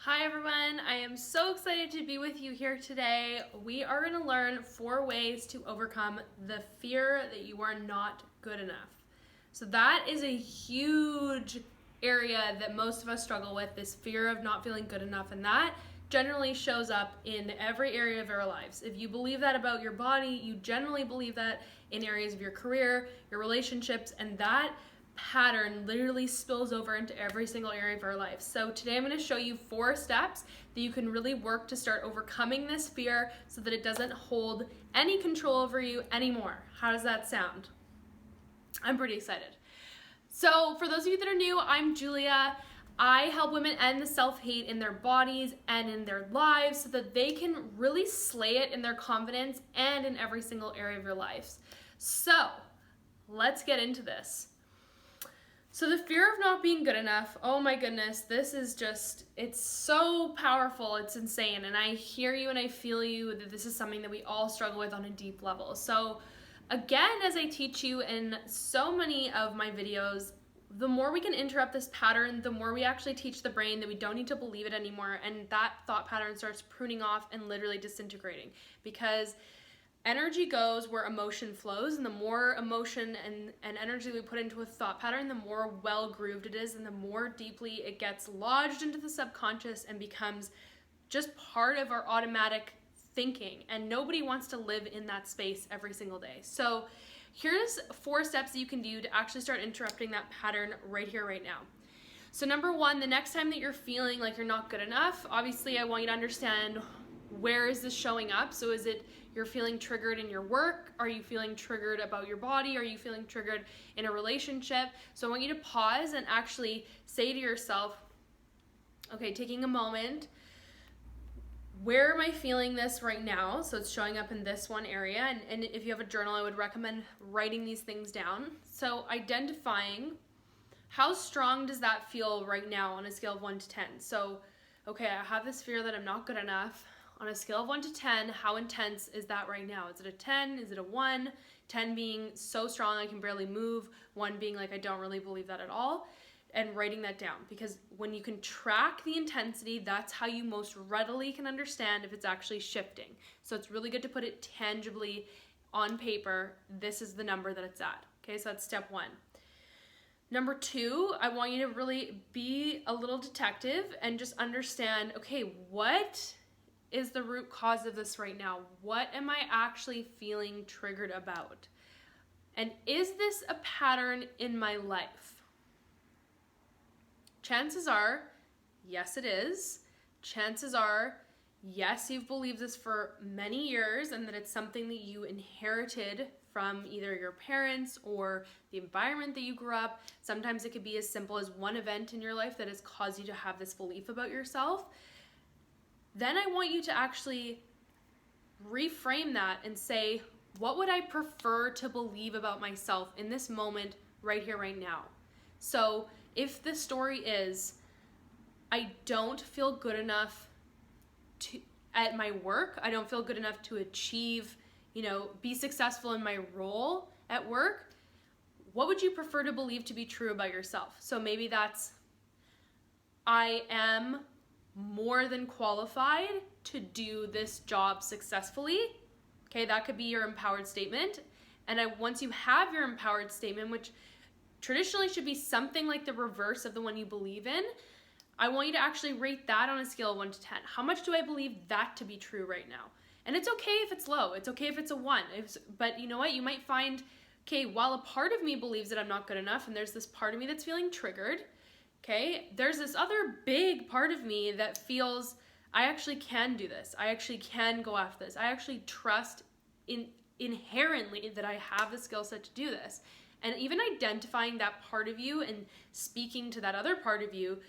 Hi everyone, I am so excited to be with you here today. We are going to learn 4 ways to overcome the fear that you are not good enough. So that is a huge area that most of us struggle with, this fear of not feeling good enough, and that generally shows up in every area of our lives. If you believe that about your body, you generally believe that in areas of your career, your relationships, and that pattern literally spills over into every single area of our life. So today I'm going to show you 4 steps that you can really work to start overcoming this fear so that it doesn't hold any control over you anymore. How does that sound? I'm pretty excited. So for those of you that are new, I'm Julia. I help women end the self-hate in their bodies and in their lives so that they can really slay it in their confidence and in every single area of your lives. So let's get into this. So the fear of not being good enough, oh my goodness, this is just, it's so powerful, it's insane. And I hear you and I feel you that this is something that we all struggle with on a deep level. So again, as I teach you in so many of my videos, the more we can interrupt this pattern, the more we actually teach the brain that we don't need to believe it anymore. And that thought pattern starts pruning off and literally disintegrating, because energy goes where emotion flows, and the more emotion and energy we put into a thought pattern, the more well-grooved it is, and the more deeply it gets lodged into the subconscious and becomes just part of our automatic thinking. And nobody wants to live in that space every single day. So here's 4 steps that you can do to actually start interrupting that pattern right here, right now. So number 1, the next time that you're feeling like you're not good enough, obviously I want you to understand, where is this showing up? So is it you're feeling triggered in your work? Are you feeling triggered about your body? Are you feeling triggered in a relationship? So I want you to pause and actually say to yourself, okay, taking a moment, where am I feeling this right now? So it's showing up in this one area. And if you have a journal, I would recommend writing these things down. So identifying, how strong does that feel right now on a scale of 1 to 10? So, okay, I have this fear that I'm not good enough. On a scale of 1 to 10, how intense is that right now? Is it a 10? Is it a 1? 10 being so strong I can barely move, 1 being like I don't really believe that at all, and writing that down. Because when you can track the intensity, that's how you most readily can understand if it's actually shifting. So it's really good to put it tangibly on paper. This is the number that it's at. Okay, so that's step 1. Number 2, I want you to really be a little detective and just understand, okay, what is the root cause of this right now? What am I actually feeling triggered about? And is this a pattern in my life? Chances are, yes it is. Chances are, yes, you've believed this for many years and that it's something that you inherited from either your parents or the environment that you grew up. Sometimes it could be as simple as one event in your life that has caused you to have this belief about yourself. Then I want you to actually reframe that and say, what would I prefer to believe about myself in this moment, right here, right now? So if the story is, I don't feel good enough at my work, I don't feel good enough to achieve, be successful in my role at work, what would you prefer to believe to be true about yourself? So maybe that's, I am more than qualified to do this job successfully. Okay, that could be your empowered statement. And once you have your empowered statement, which traditionally should be something like the reverse of the one you believe in, I want you to actually rate that on a scale of 1 to 10. How much do I believe that to be true right now? And it's okay if it's low. It's okay if it's a 1. But you know what? You might find, okay, while a part of me believes that I'm not good enough, and there's this part of me that's feeling triggered, okay, there's this other big part of me that feels I actually can do this. I actually can go after this. I actually trust inherently that I have the skill set to do this. And even identifying that part of you and speaking to that other part of you,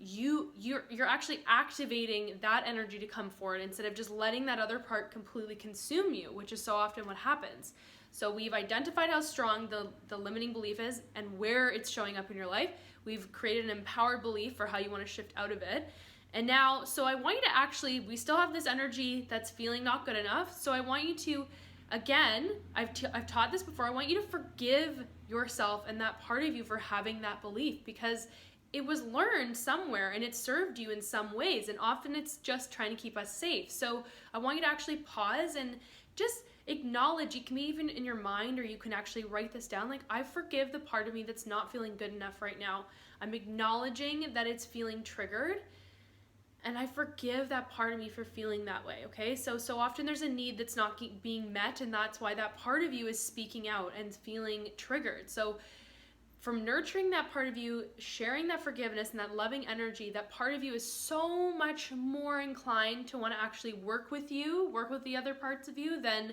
you're actually activating that energy to come forward instead of just letting that other part completely consume you, which is so often what happens. So we've identified how strong the limiting belief is and where it's showing up in your life. We've created an empowered belief for how you want to shift out of it. And now, so I want you to actually, we still have this energy that's feeling not good enough. So I want you to, again, I've taught this before, I want you to forgive yourself and that part of you for having that belief, because it was learned somewhere and it served you in some ways, and often it's just trying to keep us safe. So I want you to actually pause and just acknowledge. You can be even in your mind, or you can actually write this down, like, I forgive the part of me that's not feeling good enough right now. I'm acknowledging that it's feeling triggered, and I forgive that part of me for feeling that way, okay? So often there's a need that's not being met, and that's why that part of you is speaking out and feeling triggered. So from nurturing that part of you, sharing that forgiveness and that loving energy, that part of you is so much more inclined to want to actually work with you, work with the other parts of you, than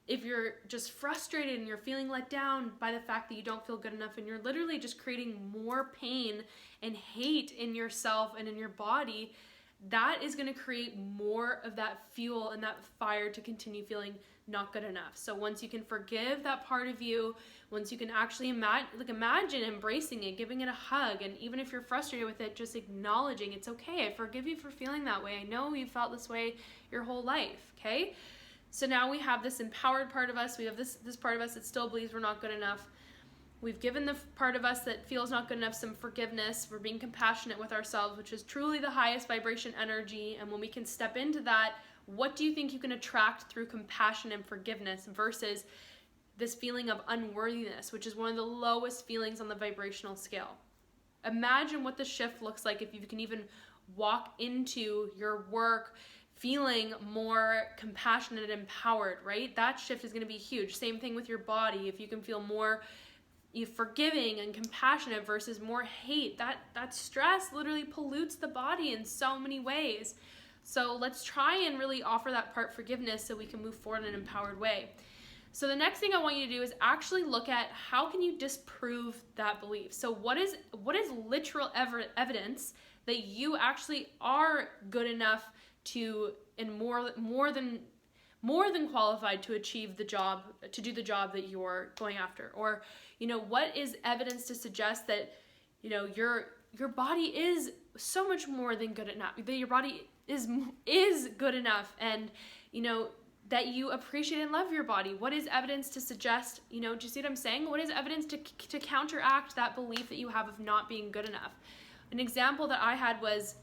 if you're just frustrated and you're feeling let down by the fact that you don't feel good enough, and you're literally just creating more pain and hate in yourself and in your body. That is going to create more of that fuel and that fire to continue feeling not good enough. So once you can forgive that part of you, once you can actually imagine embracing it, giving it a hug, and even if you're frustrated with it, just acknowledging it's okay. I forgive you for feeling that way. I know you felt this way your whole life, okay? So now we have this empowered part of us. We have this part of us that still believes we're not good enough. We've given the part of us that feels not good enough some forgiveness. We're being compassionate with ourselves, which is truly the highest vibration energy. And when we can step into that, what do you think you can attract through compassion and forgiveness versus this feeling of unworthiness, which is one of the lowest feelings on the vibrational scale? Imagine what the shift looks like if you can even walk into your work feeling more compassionate and empowered, right? That shift is going to be huge. Same thing with your body. If you can feel more forgiving and compassionate versus more hate, that stress literally pollutes the body in so many ways. So let's try and really offer that part forgiveness so we can move forward in an empowered way. So the next thing I want you to do is actually look at how can you disprove that belief. So what is literal evidence that you actually are good enough to, and more than qualified to achieve the job, to do the job that you're going after? Or, what is evidence to suggest that, your body is so much more than good enough, that your body is good enough, and, that you appreciate and love your body? What is evidence to suggest, do you see what I'm saying? What is evidence to counteract that belief that you have of not being good enough? An example that I had was,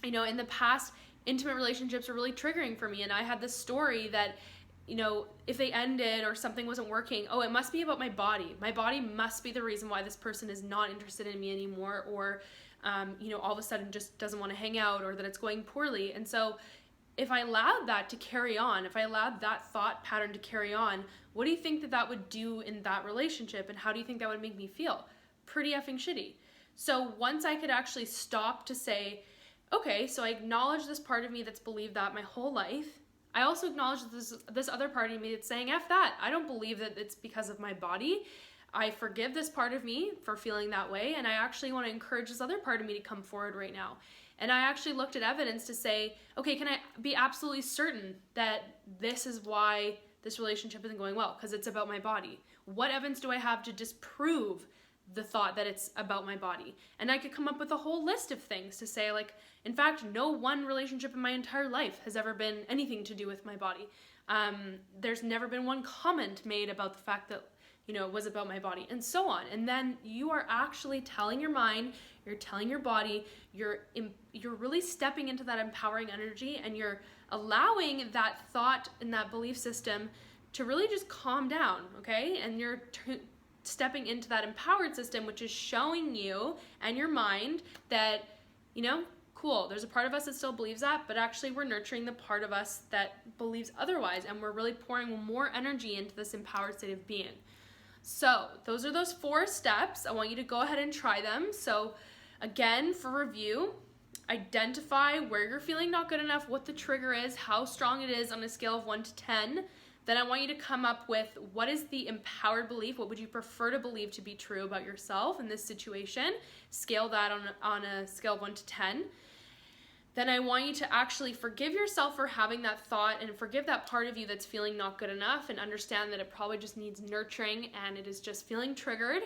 in the past, intimate relationships were really triggering for me, and I had this story that, if they ended or something wasn't working, oh, it must be about my body. My body must be the reason why this person is not interested in me anymore, or, all of a sudden just doesn't want to hang out, or that it's going poorly. And so if I allowed that to carry on, if I allowed that thought pattern to carry on, what do you think that would do in that relationship? And how do you think that would make me feel? Pretty effing shitty. So once I could actually stop to say, okay, so I acknowledge this part of me that's believed that my whole life. I also acknowledge this other part of me that's saying, F that. I don't believe that it's because of my body. I forgive this part of me for feeling that way, and I actually want to encourage this other part of me to come forward right now. And I actually looked at evidence to say, okay, can I be absolutely certain that this is why this relationship isn't going well? Because it's about my body. What evidence do I have to disprove the thought that it's about my body? And I could come up with a whole list of things to say, like, in fact, no one relationship in my entire life has ever been anything to do with my body. There's never been one comment made about the fact that, it was about my body, and so on. And then you are actually telling your mind, you're telling your body, you're really stepping into that empowering energy, and you're allowing that thought and that belief system to really just calm down, okay? And you're stepping into that empowered system, which is showing you and your mind that, cool, there's a part of us that still believes that, but actually we're nurturing the part of us that believes otherwise, and we're really pouring more energy into this empowered state of being. So those are those 4 steps. I want you to go ahead and try them. So again, for review, identify where you're feeling not good enough, what the trigger is, how strong it is on a scale of 1 to 10. Then I want you to come up with what is the empowered belief, what would you prefer to believe to be true about yourself in this situation. Scale that on a scale of 1 to 10. Then I want you to actually forgive yourself for having that thought, and forgive that part of you that's feeling not good enough, and understand that it probably just needs nurturing and it is just feeling triggered.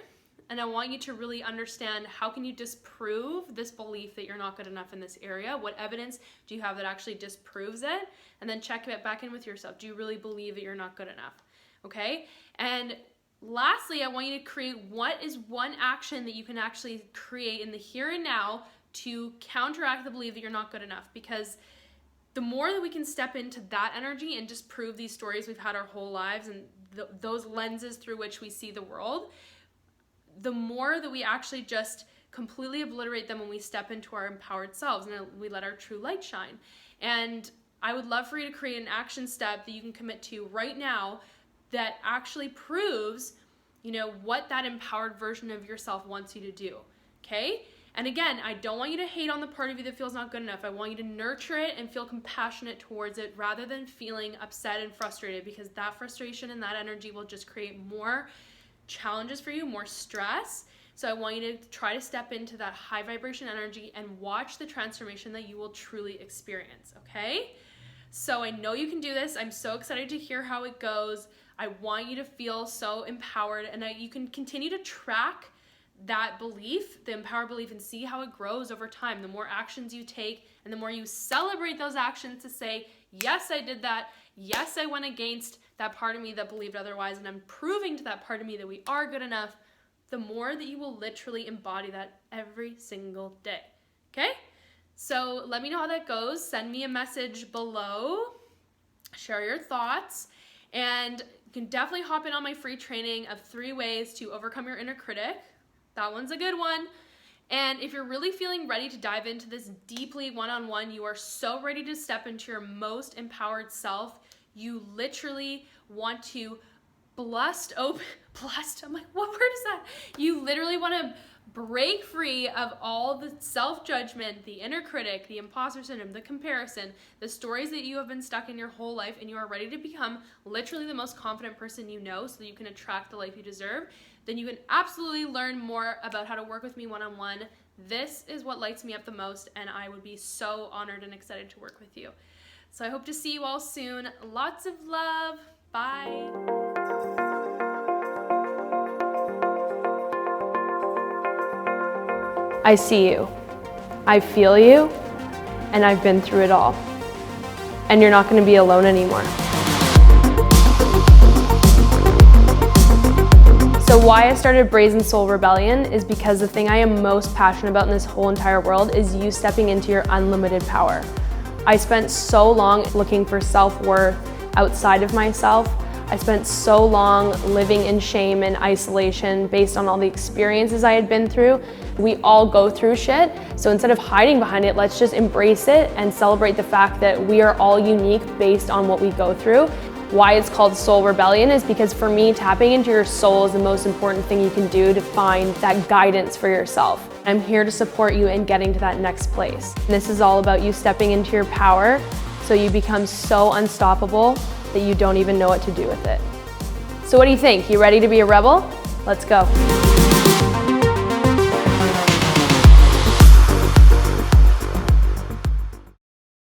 And I want you to really understand, how can you disprove this belief that you're not good enough in this area? What evidence do you have that actually disproves it? And then check it back in with yourself. Do you really believe that you're not good enough? Okay? And lastly, I want you to create what is one action that you can actually create in the here and now to counteract the belief that you're not good enough. Because the more that we can step into that energy and just prove these stories we've had our whole lives and those lenses through which we see the world, the more that we actually just completely obliterate them when we step into our empowered selves and we let our true light shine. And I would love for you to create an action step that you can commit to right now that actually proves, what that empowered version of yourself wants you to do, okay? And again, I don't want you to hate on the part of you that feels not good enough. I want you to nurture it and feel compassionate towards it rather than feeling upset and frustrated, because that frustration and that energy will just create more challenges for you, more stress. So I want you to try to step into that high vibration energy and watch the transformation that you will truly experience, okay? So I know you can do this. I'm so excited to hear how it goes. I want you to feel so empowered, and you can continue to track that belief, the empowered belief, and see how it grows over time. The more actions you take and the more you celebrate those actions to say, yes, I did that. Yes, I went against that part of me that believed otherwise, and I'm proving to that part of me that we are good enough, the more that you will literally embody that every single day, okay? So let me know how that goes. Send me a message below. Share your thoughts. And you can definitely hop in on my free training of 3 ways to overcome your inner critic. That one's a good one. And if you're really feeling ready to dive into this deeply one-on-one, you are so ready to step into your most empowered self, you literally want to I'm like, what word is that? You literally want to break free of all the self-judgment, the inner critic, the imposter syndrome, the comparison, the stories that you have been stuck in your whole life, and you are ready to become literally the most confident person you know so that you can attract the life you deserve, then you can absolutely learn more about how to work with me one-on-one. This is what lights me up the most, and I would be so honored and excited to work with you. So I hope to see you all soon. Lots of love. Bye. I see you, I feel you, and I've been through it all. And you're not going to be alone anymore. So why I started Brazen Soul Rebellion is because the thing I am most passionate about in this whole entire world is you stepping into your unlimited power. I spent so long looking for self-worth outside of myself. I spent so long living in shame and isolation based on all the experiences I had been through. We all go through shit, so instead of hiding behind it, let's just embrace it and celebrate the fact that we are all unique based on what we go through. Why it's called Soul Rebellion is because for me, tapping into your soul is the most important thing you can do to find that guidance for yourself. I'm here to support you in getting to that next place. This is all about you stepping into your power so you become so unstoppable that you don't even know what to do with it. So what do you think? You ready to be a rebel? Let's go.